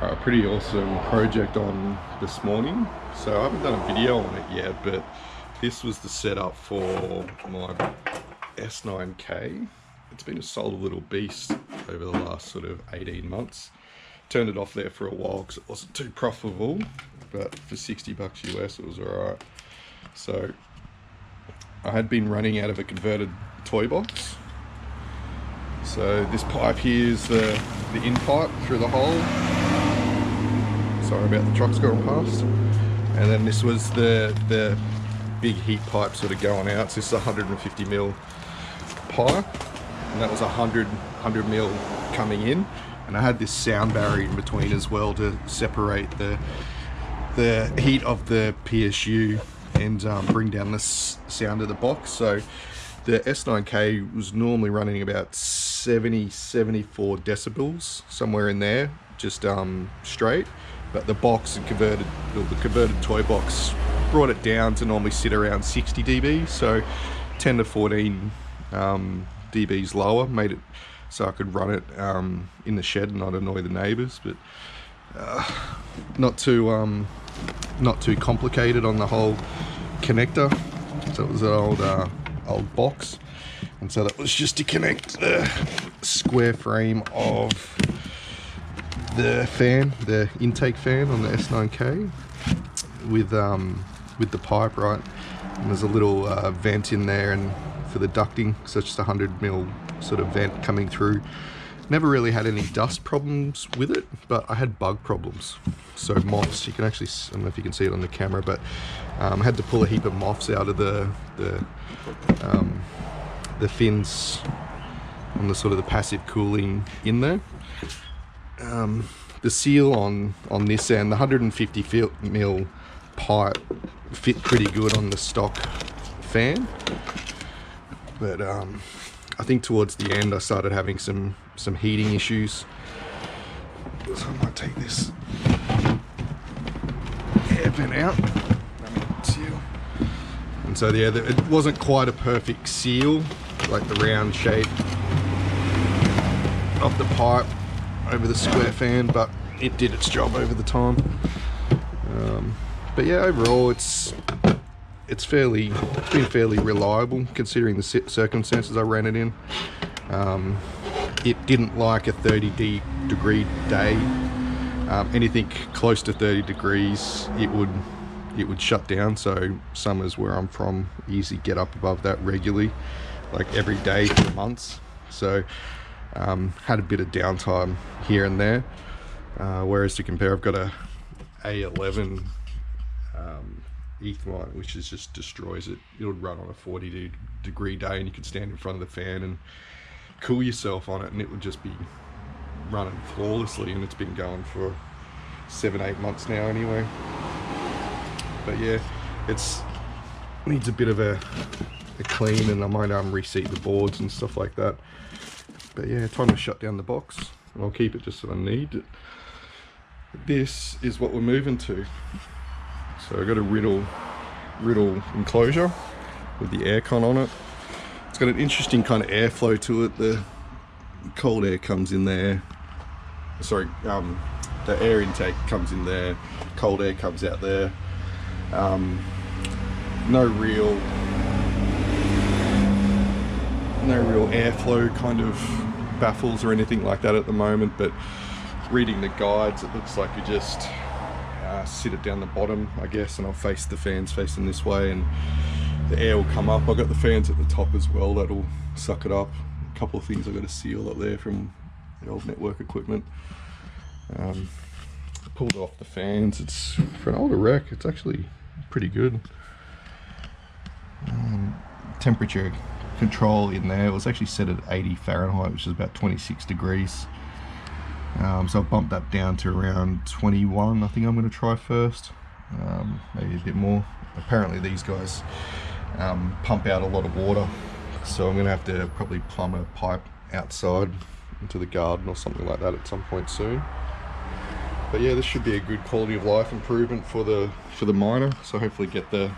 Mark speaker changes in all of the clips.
Speaker 1: A pretty awesome project on this morning. So I haven't done a video on it yet, but this was the setup for my S9k. It's been a solid little beast over the last sort of 18 months. Turned it off there for a while because it wasn't too profitable, but for 60 bucks US it was alright. So I had been running out of a converted TOYBOX. So this pipe here is the in pipe through the hole. Sorry about the trucks going past. And then this was the big heat pipe sort of going out. So this is a 150mm pipe, and that was 100 mil coming in. And I had this sound barrier in between as well to separate the heat of the PSU and bring down the sound of the box. So the S9k was normally running about 74 decibels, somewhere in there, just straight. But the box and the converted toy box brought it down to normally sit around 60 dB, so 10 to 14 dBs lower, made it so I could run it in the shed and not annoy the neighbours. But not too complicated on the whole connector. So it was an old box, and so that was just to connect the square frame of the fan, the intake fan on the S9k with the pipe, right? And there's a little vent in there, and for the ducting, so it's just a 100mm sort of vent coming through. Never really had any dust problems with it, but I had bug problems. So moths, you can actually, I don't know if you can see it on the camera, but I had to pull a heap of moths out of the fins on the sort of the passive cooling in there. The seal on this end, the 150mm pipe fit pretty good on the stock fan, but I think towards the end I started having some heating issues, so I might take this air vent out. Seal. And so yeah, it wasn't quite a perfect seal, like the round shape of the pipe over the square fan, but it did its job over the time. But yeah, overall it's been fairly reliable considering the circumstances I ran it in. It didn't like a 30-degree day. Anything close to 30 degrees it would shut down. So summers where I'm from easily get up above that regularly, like every day for months. So had a bit of downtime here and there, whereas to compare, I've got a A11 ETH miner, which just destroys it. It would run on a 40-degree day, and you could stand in front of the fan and cool yourself on it, and it would just be running flawlessly. And it's been going for 7-8 months now anyway. But yeah, it needs a bit of a clean, and I might reseat the boards and stuff like that. But yeah, time to shut down the box, and I'll keep it just so I need it. This is what we're moving to. So I've got a Rittal enclosure with the Aircon on it. It's got an interesting kind of airflow to it. The cold air comes in there. Sorry, the air intake comes in there. Cold air comes out there. No real airflow kind of baffles or anything like that at the moment, but reading the guides, it looks like you just sit it down the bottom, I guess, and I'll face the fans facing this way, and the air will come up. I've got the fans at the top as well that'll suck it up. A couple of things I've got to seal up there from the old network equipment. Pulled off the fans. It's for an older wreck, it's actually pretty good. Temperature control in there, it was actually set at 80 Fahrenheit, which is about 26 degrees. So I've bumped that down to around 21. I think I'm going to try first, maybe a bit more. Apparently these guys pump out a lot of water, so I'm going to have to probably plumb a pipe outside into the garden or something like that at some point soon. But yeah, this should be a good quality of life improvement for the miner. So hopefully get the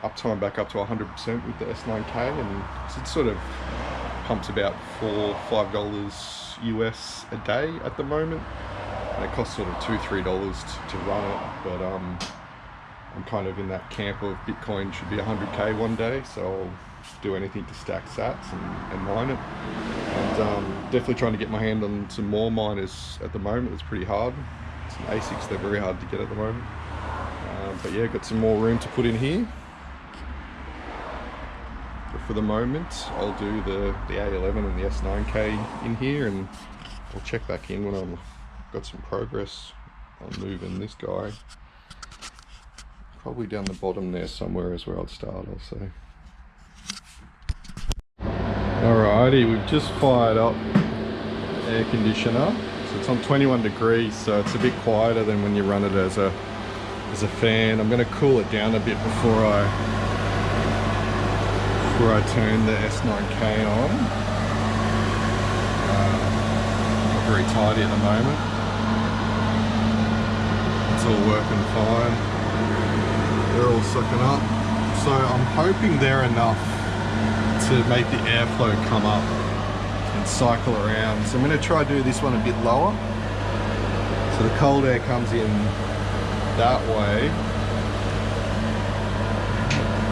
Speaker 1: uptime back up to 100% with the S9k, and it's sort of pumps about $4-5 US a day at the moment, and it costs sort of $2-3 to run it. But I'm kind of in that camp of Bitcoin should be 100k one day, so I'll do anything to stack sats and mine it. And definitely trying to get my hand on some more miners at the moment. It's pretty hard. Some ASICs, they're very hard to get at the moment. But yeah, got some more room to put in here. But for the moment, I'll do the A11 and the S9k in here, and I'll check back in when I've got some progress on moving this guy. Probably down the bottom there somewhere is where I'll start, I'll say. Alrighty, we've just fired up air conditioner. So it's on 21 degrees, so it's a bit quieter than when you run it as a fan. I'm going to cool it down a bit before I turn the S9k on. Not very tidy at the moment. It's all working fine. They're all sucking up. So I'm hoping they're enough to make the airflow come up and cycle around. So I'm going to try to do this one a bit lower. So the cold air comes in that way.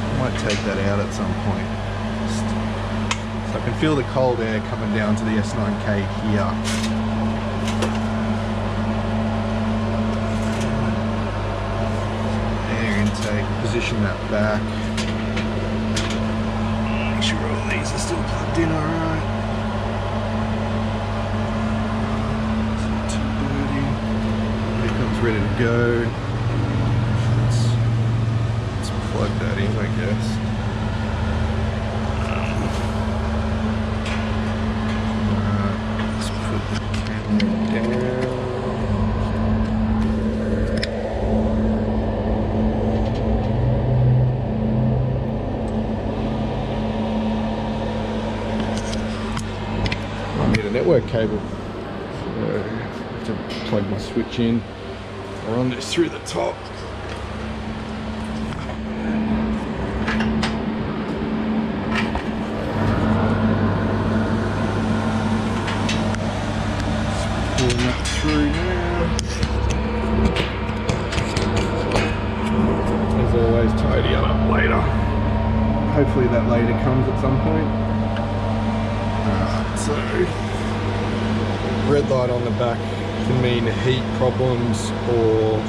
Speaker 1: I might take that out at some point. So I can feel the cold air coming down to the S9k here. Position that back. Make sure all these are still plugged in alright. It's not too dirty. Here comes ready to go. Let's plug that in, I guess. Let's put the camera down. Network cable, so I have to plug my switch in. I'll run this through the top. Just pulling that through now. As always, tidy it up later. Hopefully that later comes at some point. Alright, so red light on the back can mean heat problems or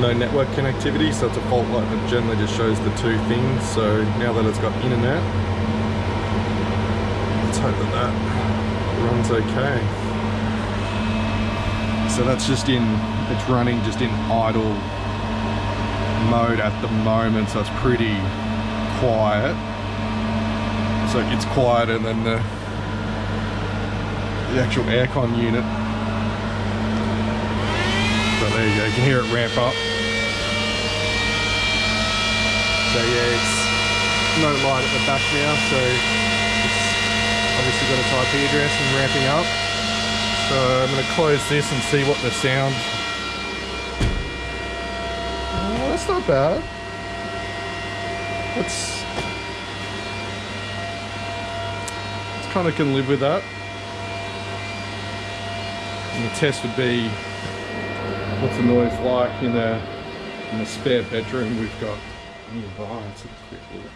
Speaker 1: no network connectivity, so it's a fault light that generally just shows the two things. So now that it's got internet, let's hope that that runs okay. So that's just it's running just in idle mode at the moment, so it's pretty quiet. So it's quieter than the actual aircon unit. So there you go, you can hear it ramp up. So yeah, it's no light at the back now, so it's obviously got its IP address and ramping up. So I'm going to close this and see what the sound. Oh, that's not bad. It's kind of can live with that. And the test would be, what's the noise like in the spare bedroom we've got nearby. Let's have a quick look.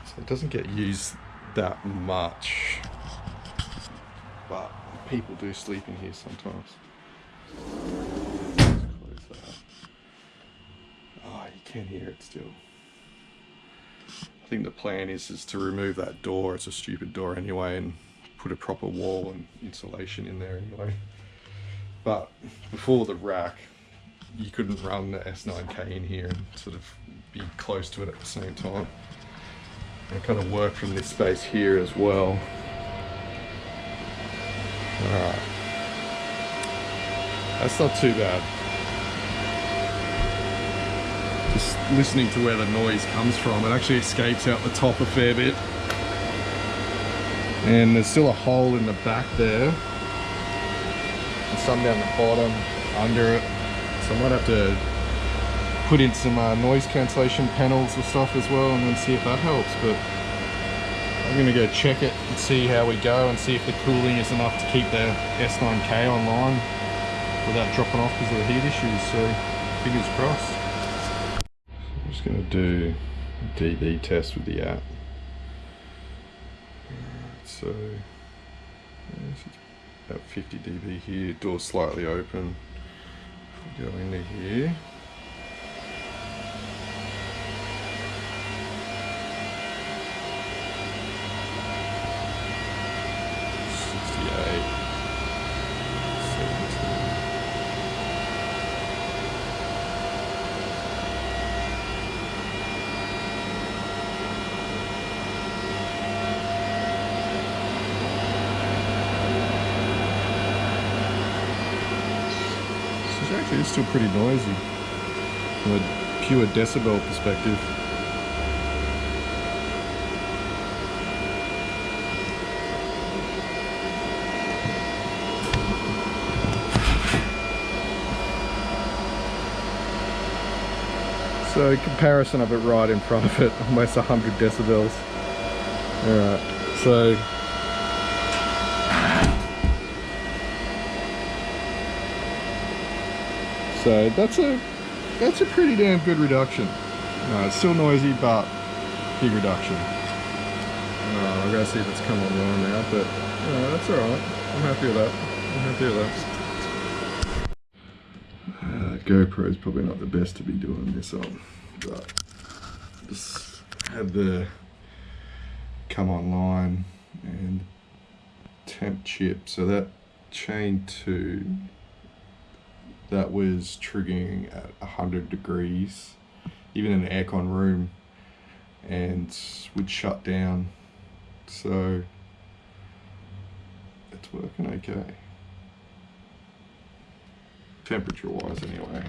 Speaker 1: So it doesn't get used that much, but people do sleep in here sometimes. Close that. Oh, you can hear it still. I think the plan is to remove that door. It's a stupid door anyway, and put a proper wall and insulation in there anyway. But before the rack, you couldn't run the S9k in here and sort of be close to it at the same time. And kind of work from this space here as well. Alright. That's not too bad. Just listening to where the noise comes from, it actually escapes out the top a fair bit. And there's still a hole in the back there, and some down the bottom under it. So I might have to put in some noise cancellation panels or stuff as well, and then see if that helps. But I'm going to go check it and see how we go, and see if the cooling is enough to keep the S9k online without dropping off because of the heat issues. So fingers crossed. I'm just going to do a dB test with the app. So it's about 50 dB here, door slightly open. Go into here. Actually, it's still pretty noisy from a pure decibel perspective. So comparison of it right in front of it, almost 100 decibels. Alright, so that's a pretty damn good reduction. It's still noisy, but big reduction. I'm gonna see if it's come online now, but that's alright. I'm happy with that. I'm happy with that. GoPro is probably not the best to be doing this on, but just had the come online and temp chip, so that chain 2. That was triggering at 100 degrees, even in an aircon room, and would shut down. So it's working okay, temperature wise anyway.